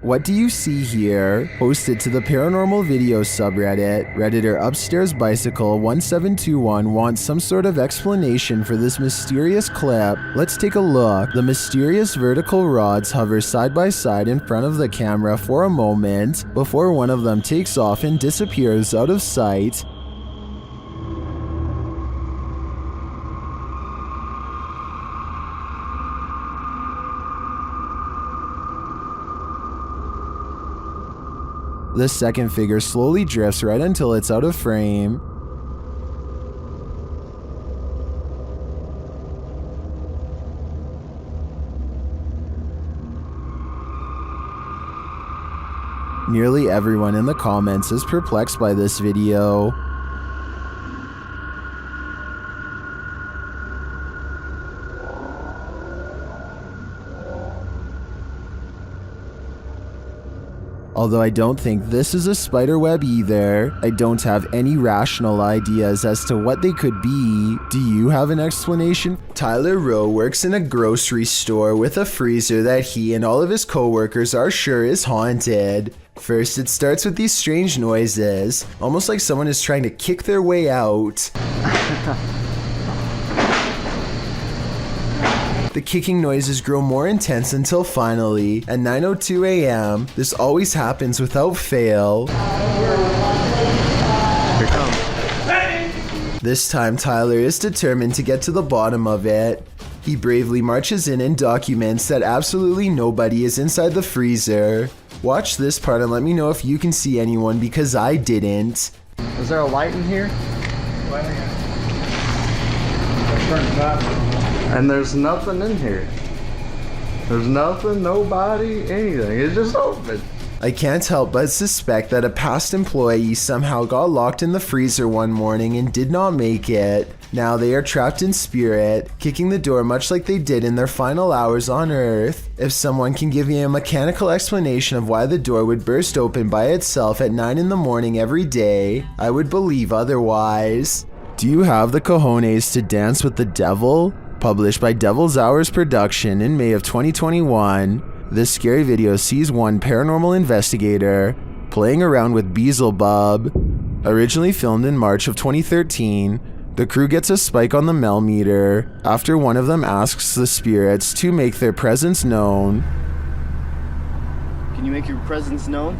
What do you see here? Posted to the paranormal video subreddit, Redditor Upstairs Bicycle 1721 wants some sort of explanation for this mysterious clip. Let's take a look. The mysterious vertical rods hover side by side in front of the camera for a moment before one of them takes off and disappears out of sight. The second figure slowly drifts right until it's out of frame. Nearly everyone in the comments is perplexed by this video. Although I don't think this is a spider web either, I don't have any rational ideas as to what they could be. Do you have an explanation? Tyler Rowe works in a grocery store with a freezer that he and all of his co-workers are sure is haunted. First, it starts with these strange noises, almost like someone is trying to kick their way out. The kicking noises grow more intense until finally, at 9:02 a.m., this always happens without fail. Here comes. This time Tyler is determined to get to the bottom of it. He bravely marches in and documents that absolutely nobody is inside the freezer. Watch this part and let me know if you can see anyone, because I didn't. Is there a light in here? And there's nothing in here. There's nothing, nobody, anything. It's just open. I can't help but suspect that a past employee somehow got locked in the freezer one morning and did not make it. Now they are trapped in spirit, kicking the door much like they did in their final hours on Earth. If someone can give me a mechanical explanation of why the door would burst open by itself at 9 in the morning every day, I would believe otherwise. Do you have the cojones to dance with the devil? Published by Devil's Hours Production in May of 2021, this scary video sees one paranormal investigator playing around with Beelzebub. Originally filmed in March of 2013, the crew gets a spike on the meter after one of them asks the spirits to make their presence known. Can you make your presence known?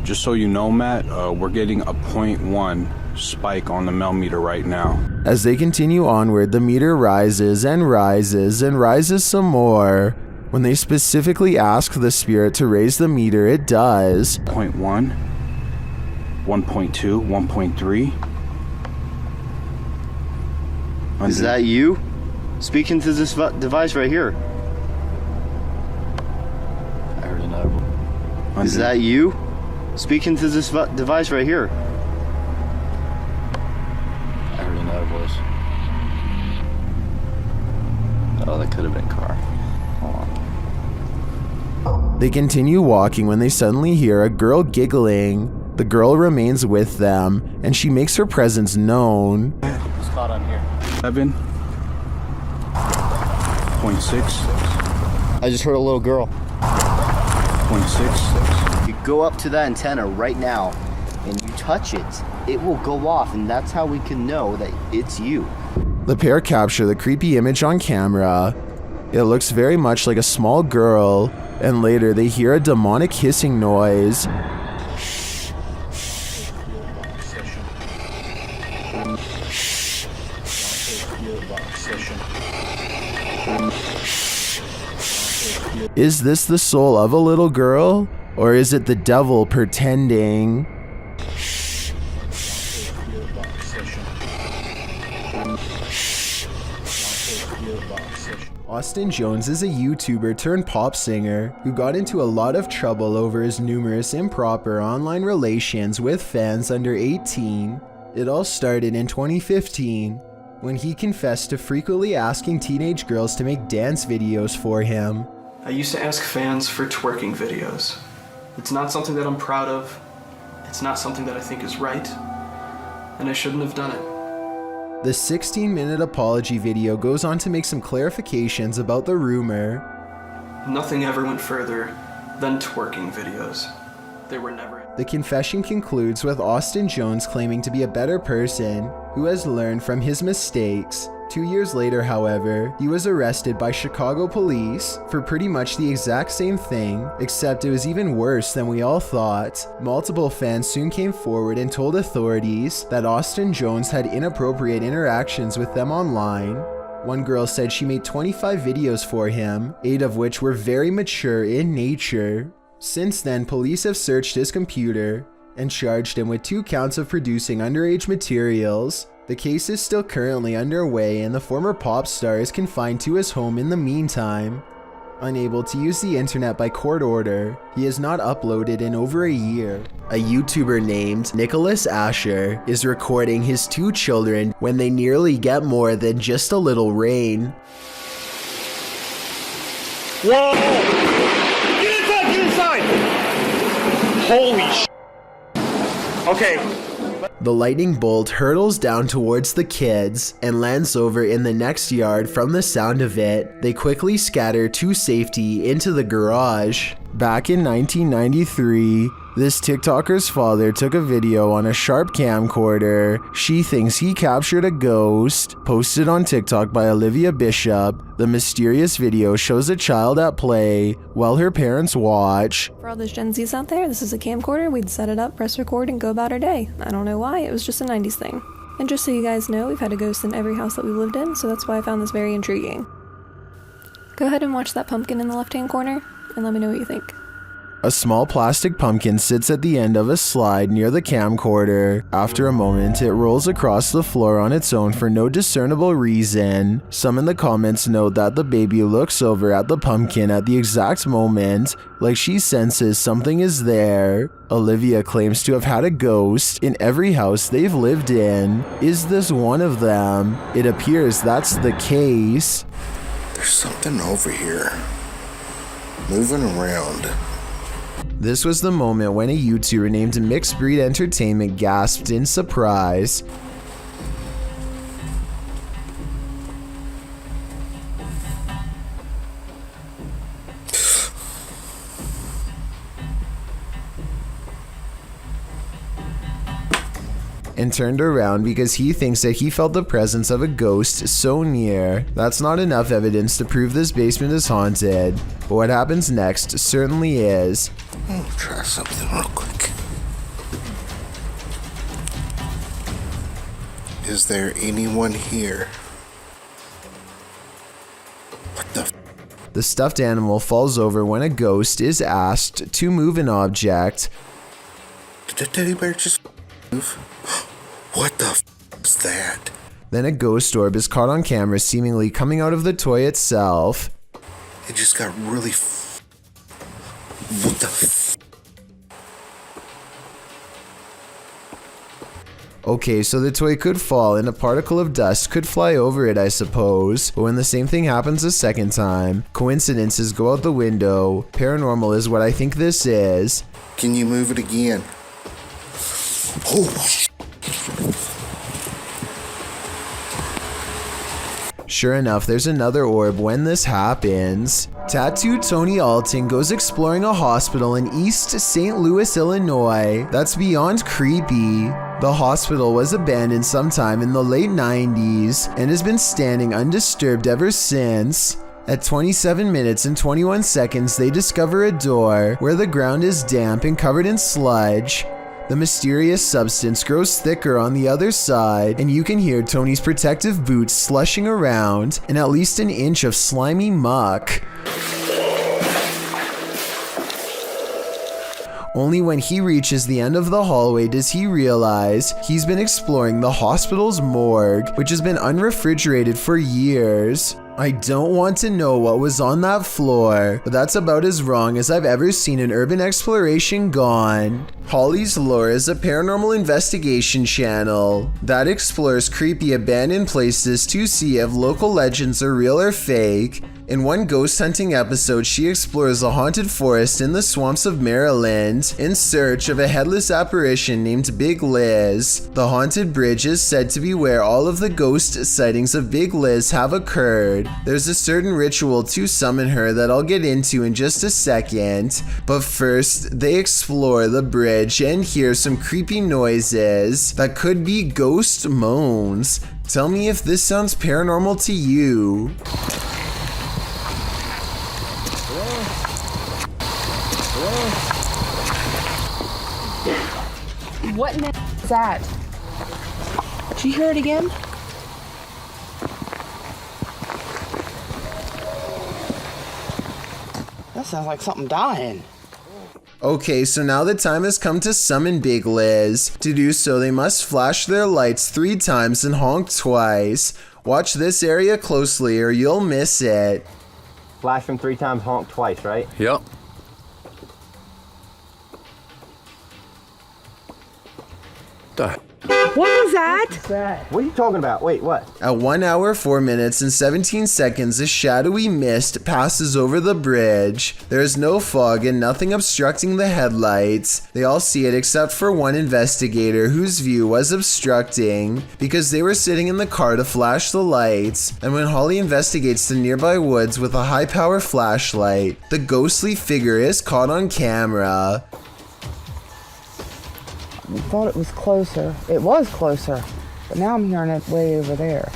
Just so you know, Matt, we're getting a 0.1 spike on the meter right now. As they continue onward, the meter rises and rises and rises some more. When they specifically ask the spirit to raise the meter, it does. 0.1, 1.2, 1.3. Is that you? Speak into this device right here. I heard another one. Is that you? Speak into this device right here. I heard another voice. Oh, that could have been car. Hold on. They continue walking when they suddenly hear a girl giggling. The girl remains with them, and she makes her presence known. What's caught on here? 7.6. I just heard a little girl. 0.6. You go up to that antenna right now and you touch it, it will go off, and that's how we can know that it's you. The pair capture the creepy image on camera. It looks very much like a small girl, and later they hear a demonic hissing noise. Is this the soul of a little girl? Or is it the devil pretending? Austin Jones is a YouTuber turned pop singer who got into a lot of trouble over his numerous improper online relations with fans under 18. It all started in 2015 when he confessed to frequently asking teenage girls to make dance videos for him. I used to ask fans for twerking videos. It's not something that I'm proud of. It's not something that I think is right. And I shouldn't have done it. The 16-minute apology video goes on to make some clarifications about the rumor. Nothing ever went further than twerking videos. They were never... The confession concludes with Austin Jones claiming to be a better person who has learned from his mistakes. 2 years later, however, he was arrested by Chicago police for pretty much the exact same thing, except it was even worse than we all thought. Multiple fans soon came forward and told authorities that Austin Jones had inappropriate interactions with them online. One girl said she made 25 videos for him, 8 of which were very mature in nature. Since then, police have searched his computer and charged him with 2 counts of producing underage materials. The case is still currently underway and the former pop star is confined to his home in the meantime. Unable to use the internet by court order, he has not uploaded in over a year. A YouTuber named Nicholas Asher is recording his 2 children when they nearly get more than just a little rain. Whoa! Get inside! Holy sh**. Okay. The lightning bolt hurtles down towards the kids and lands over in the next yard. From the sound of it, they quickly scatter to safety into the garage. Back in 1993, this TikToker's father took a video on a sharp camcorder. She thinks he captured a ghost. Posted on TikTok by Olivia Bishop, the mysterious video shows a child at play while her parents watch. For all those Gen Zs out there, this is a camcorder. We'd set it up, press record, and go about our day. I don't know why, it was just a 90s thing. And just so you guys know, we've had a ghost in every house that we've lived in, so that's why I found this very intriguing. Go ahead and watch that pumpkin in the left-hand corner, and let me know what you think. A small plastic pumpkin sits at the end of a slide near the camcorder. After a moment, it rolls across the floor on its own for no discernible reason. Some in the comments note that the baby looks over at the pumpkin at the exact moment, like she senses something is there. Olivia claims to have had a ghost in every house they've lived in. Is this one of them? It appears that's the case. There's something over here, moving around. This was the moment when a YouTuber named Mixed Breed Entertainment gasped in surprise. And turned around because he thinks that he felt the presence of a ghost so near. That's not enough evidence to prove this basement is haunted, but what happens next certainly is. I'll try something real quick. Is there anyone here? What the f? The stuffed animal falls over when a ghost is asked to move an object. Did the teddy bear just move? What the f is that? Then a ghost orb is caught on camera seemingly coming out of the toy itself. It just got really what the f? Okay, so the toy could fall and a particle of dust could fly over it, I suppose. But when the same thing happens a second time, coincidences go out the window. Paranormal is what I think this is. Can you move it again? Oh, sure enough, there's another orb when this happens. Tattooed Tony Alton goes exploring a hospital in East St. Louis, Illinois. That's beyond creepy. The hospital was abandoned sometime in the late 90s and has been standing undisturbed ever since. At 27 minutes and 21 seconds, they discover a door where the ground is damp and covered in sludge. The mysterious substance grows thicker on the other side, and you can hear Tony's protective boots slushing around in at least an inch of slimy muck. Only when he reaches the end of the hallway does he realize he's been exploring the hospital's morgue, which has been unrefrigerated for years. I don't want to know what was on that floor, but that's about as wrong as I've ever seen an urban exploration gone. Holly's Lore is a paranormal investigation channel that explores creepy abandoned places to see if local legends are real or fake. In one ghost hunting episode, she explores a haunted forest in the swamps of Maryland in search of a headless apparition named Big Liz. The haunted bridge is said to be where all of the ghost sightings of Big Liz have occurred. There's a certain ritual to summon her that I'll get into in just a second, but first they explore the bridge and hear some creepy noises that could be ghost moans. Tell me if this sounds paranormal to you. What in the is that? Did you hear it again? That sounds like something dying. Okay, so now the time has come to summon Big Liz. To do so, they must flash their lights 3 times and honk twice. Watch this area closely or you'll miss it. Flash them 3 times, honk twice, right? Yep. What was that? What are you talking about? Wait, what? At 1 hour, 4 minutes, and 17 seconds, a shadowy mist passes over the bridge. There is no fog and nothing obstructing the headlights. They all see it except for one investigator whose view was obstructing because they were sitting in the car to flash the lights. And when Holly investigates the nearby woods with a high-power flashlight, the ghostly figure is caught on camera. I thought it was closer. It was closer, but now I'm hearing it way over there.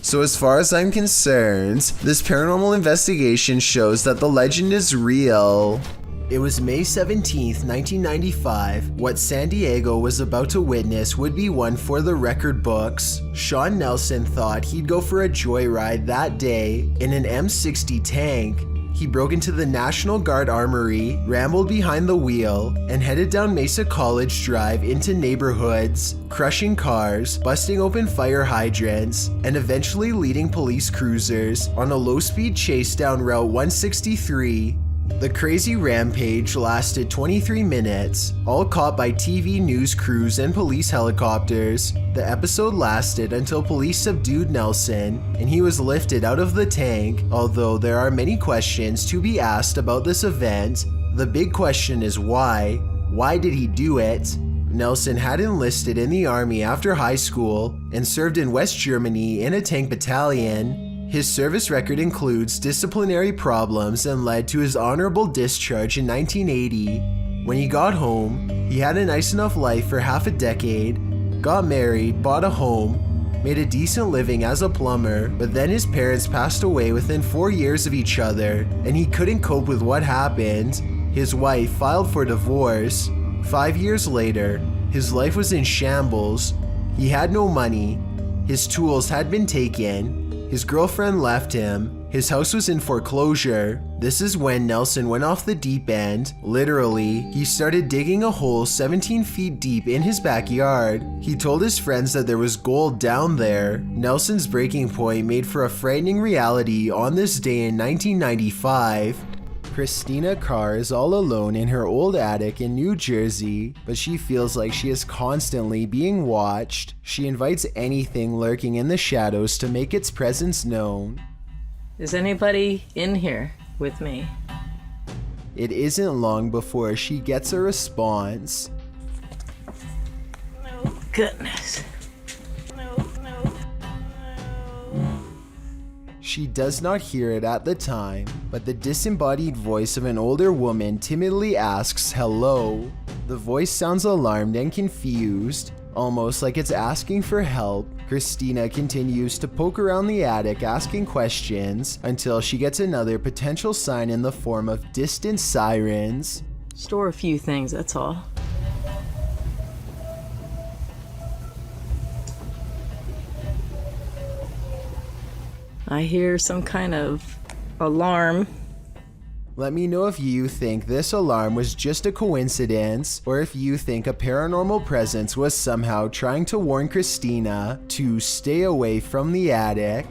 So as far as I'm concerned, this paranormal investigation shows that the legend is real. It was May 17th, 1995. What San Diego was about to witness would be one for the record books. Sean Nelson thought he'd go for a joyride that day in an M60 tank. He broke into the National Guard Armory, rambled behind the wheel, and headed down Mesa College Drive into neighborhoods, crushing cars, busting open fire hydrants, and eventually leading police cruisers on a low-speed chase down Route 163. The crazy rampage lasted 23 minutes, all caught by TV news crews and police helicopters. The episode lasted until police subdued Nelson and he was lifted out of the tank, although there are many questions to be asked about this event. The big question is why? Why did he do it? Nelson had enlisted in the army after high school and served in West Germany in a tank battalion. His service record includes disciplinary problems and led to his honorable discharge in 1980. When he got home, he had a nice enough life for half a decade, got married, bought a home, made a decent living as a plumber, but then his parents passed away within 4 years of each other, and he couldn't cope with what happened. His wife filed for divorce. 5 years later, his life was in shambles. He had no money, his tools had been taken, his girlfriend left him, his house was in foreclosure. This is when Nelson went off the deep end. Literally, he started digging a hole 17 feet deep in his backyard. He told his friends that there was gold down there. Nelson's breaking point made for a frightening reality on this day in 1995. Christina Carr is all alone in her old attic in New Jersey, but she feels like she is constantly being watched. She invites anything lurking in the shadows to make its presence known. Is anybody in here with me? It isn't long before she gets a response. Oh, goodness. She does not hear it at the time, but the disembodied voice of an older woman timidly asks hello. The voice sounds alarmed and confused, almost like it's asking for help. Christina continues to poke around the attic asking questions until she gets another potential sign in the form of distant sirens. Store a few things, that's all. I hear some kind of alarm. Let me know if you think this alarm was just a coincidence, or if you think a paranormal presence was somehow trying to warn Christina to stay away from the attic.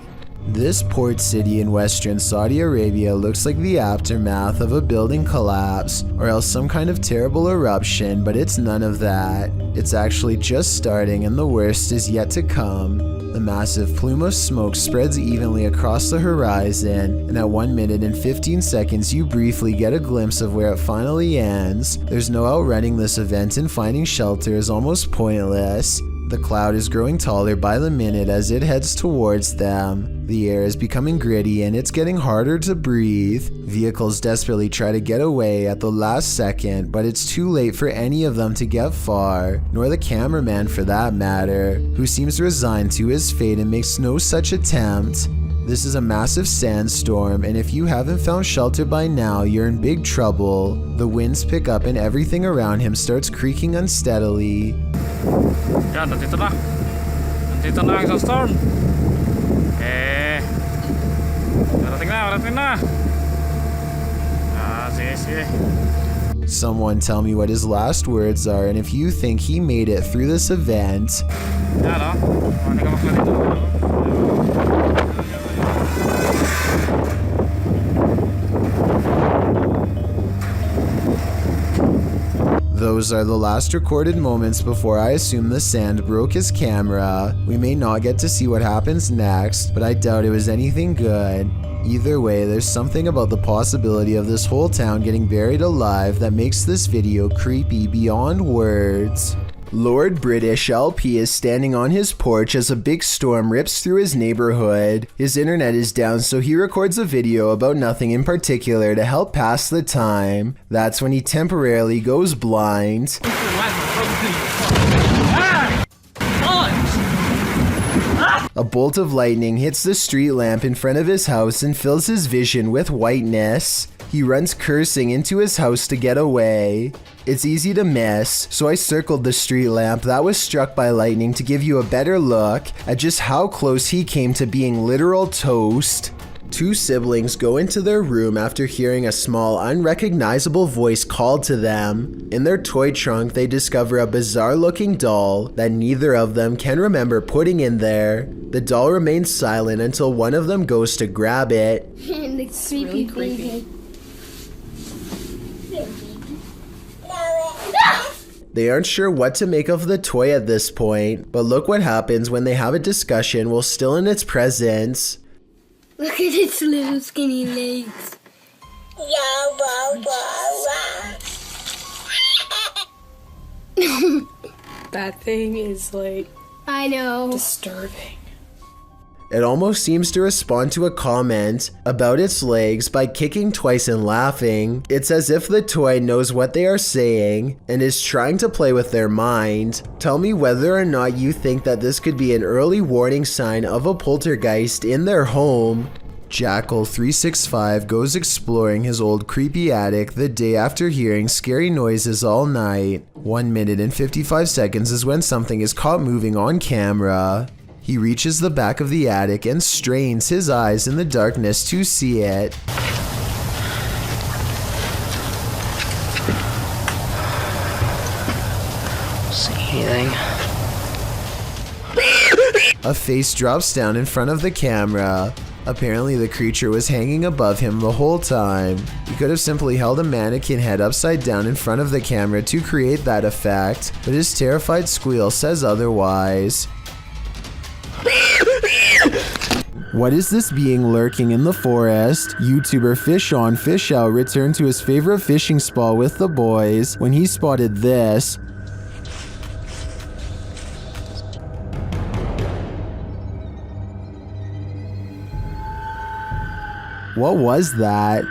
This port city in western Saudi Arabia looks like the aftermath of a building collapse, or else some kind of terrible eruption, but it's none of that. It's actually just starting and the worst is yet to come. The massive plume of smoke spreads evenly across the horizon, and at 1 minute and 15 seconds you briefly get a glimpse of where it finally ends. There's no outrunning this event, and finding shelter is almost pointless. The cloud is growing taller by the minute as it heads towards them. The air is becoming gritty and it's getting harder to breathe. Vehicles desperately try to get away at the last second, but it's too late for any of them to get far, nor the cameraman for that matter, who seems resigned to his fate and makes no such attempt. This is a massive sandstorm, and if you haven't found shelter by now, you're in big trouble. The winds pick up and everything around him starts creaking unsteadily. Yan, nandito na. Nandito na ang Sandstorm. Parating na. Sige. Someone tell me what his last words are, and if you think he made it through this event. Yan, oh. Hindi ka makla dito. Those are the last recorded moments before I assume the sand broke his camera. We may not get to see what happens next, but I doubt it was anything good. Either way, there's something about the possibility of this whole town getting buried alive that makes this video creepy beyond words. Lord British LP is standing on his porch as a big storm rips through his neighborhood. His internet is down, so he records a video about nothing in particular to help pass the time. That's when he temporarily goes blind. A bolt of lightning hits the street lamp in front of his house and fills his vision with whiteness. He runs cursing into his house to get away. It's easy to miss, so I circled the street lamp that was struck by lightning to give you a better look at just how close he came to being literal toast. Two siblings go into their room after hearing a small, unrecognizable voice call to them. In their toy trunk, they discover a bizarre-looking doll that neither of them can remember putting in there. The doll remains silent until one of them goes to grab it. It's really creepy. They aren't sure what to make of the toy at this point, but look what happens when they have a discussion while still in its presence. Look at its little skinny legs. That thing is like... I know. Disturbing. It almost seems to respond to a comment about its legs by kicking twice and laughing. It's as if the toy knows what they are saying and is trying to play with their mind. Tell me whether or not you think that this could be an early warning sign of a poltergeist in their home. Jackal365 goes exploring his old creepy attic the day after hearing scary noises all night. 1 minute and 55 seconds is when something is caught moving on camera. He reaches the back of the attic and strains his eyes in the darkness to see it. See anything? A face drops down in front of the camera. Apparently the creature was hanging above him the whole time. He could have simply held a mannequin head upside down in front of the camera to create that effect, but his terrified squeal says otherwise. What is this being lurking in the forest? YouTuber Fish On Fish Out returned to his favorite fishing spot with the boys when he spotted this. What was that?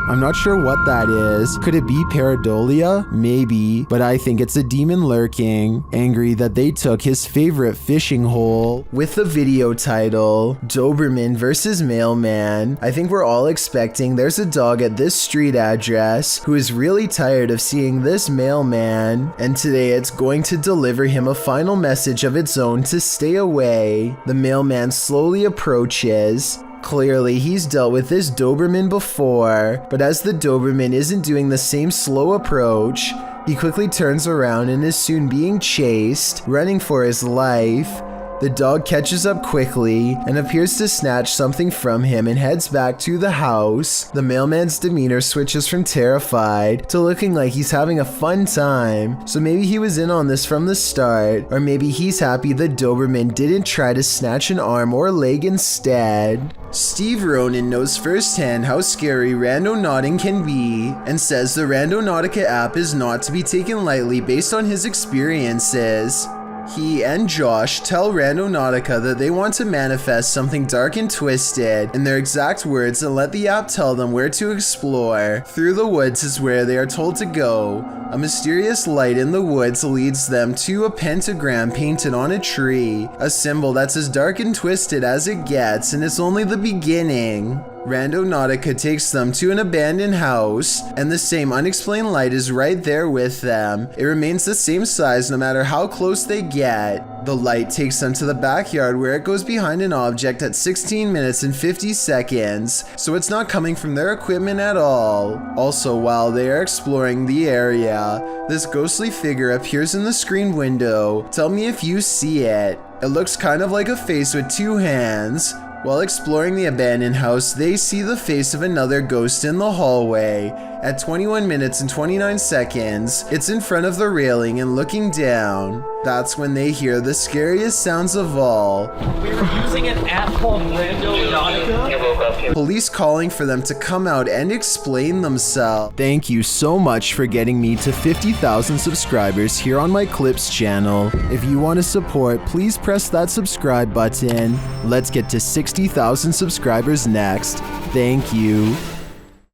I'm not sure what that is. Could it be pareidolia? Maybe, but I think it's a demon lurking, angry that they took his favorite fishing hole. With the video title, Doberman versus Mailman, I think we're all expecting there's a dog at this street address who is really tired of seeing this mailman, and today it's going to deliver him a final message of its own to stay away. The mailman slowly approaches. Clearly, he's dealt with this Doberman before, but as the Doberman isn't doing the same slow approach, he quickly turns around and is soon being chased, running for his life. The dog catches up quickly and appears to snatch something from him and heads back to the house. The mailman's demeanor switches from terrified to looking like he's having a fun time. So maybe he was in on this from the start, or maybe he's happy the Doberman didn't try to snatch an arm or leg instead. Steve Ronin knows firsthand how scary randonauting can be and says the Randonautica app is not to be taken lightly based on his experiences. He and Josh tell Randonautica that they want to manifest something dark and twisted in their exact words and let the app tell them where to explore. Through the woods is where they are told to go. A mysterious light in the woods leads them to a pentagram painted on a tree, a symbol that's as dark and twisted as it gets, and it's only the beginning. Randonautica takes them to an abandoned house, and the same unexplained light is right there with them. It remains the same size no matter how close they get. The light takes them to the backyard where it goes behind an object at 16 minutes and 50 seconds, so it's not coming from their equipment at all. Also, while they are exploring the area, this ghostly figure appears in the screen window. Tell me if you see it. It looks kind of like a face with two hands. While exploring the abandoned house, they see the face of another ghost in the hallway. At 21 minutes and 29 seconds, it's in front of the railing and looking down. That's when they hear the scariest sounds of all. We were using an app called Randonautica. Police calling for them to come out and explain themselves. Thank you so much for getting me to 50,000 subscribers here on my Clips channel. If you want to support, please press that subscribe button. Let's get to 60,000 subscribers next. Thank you.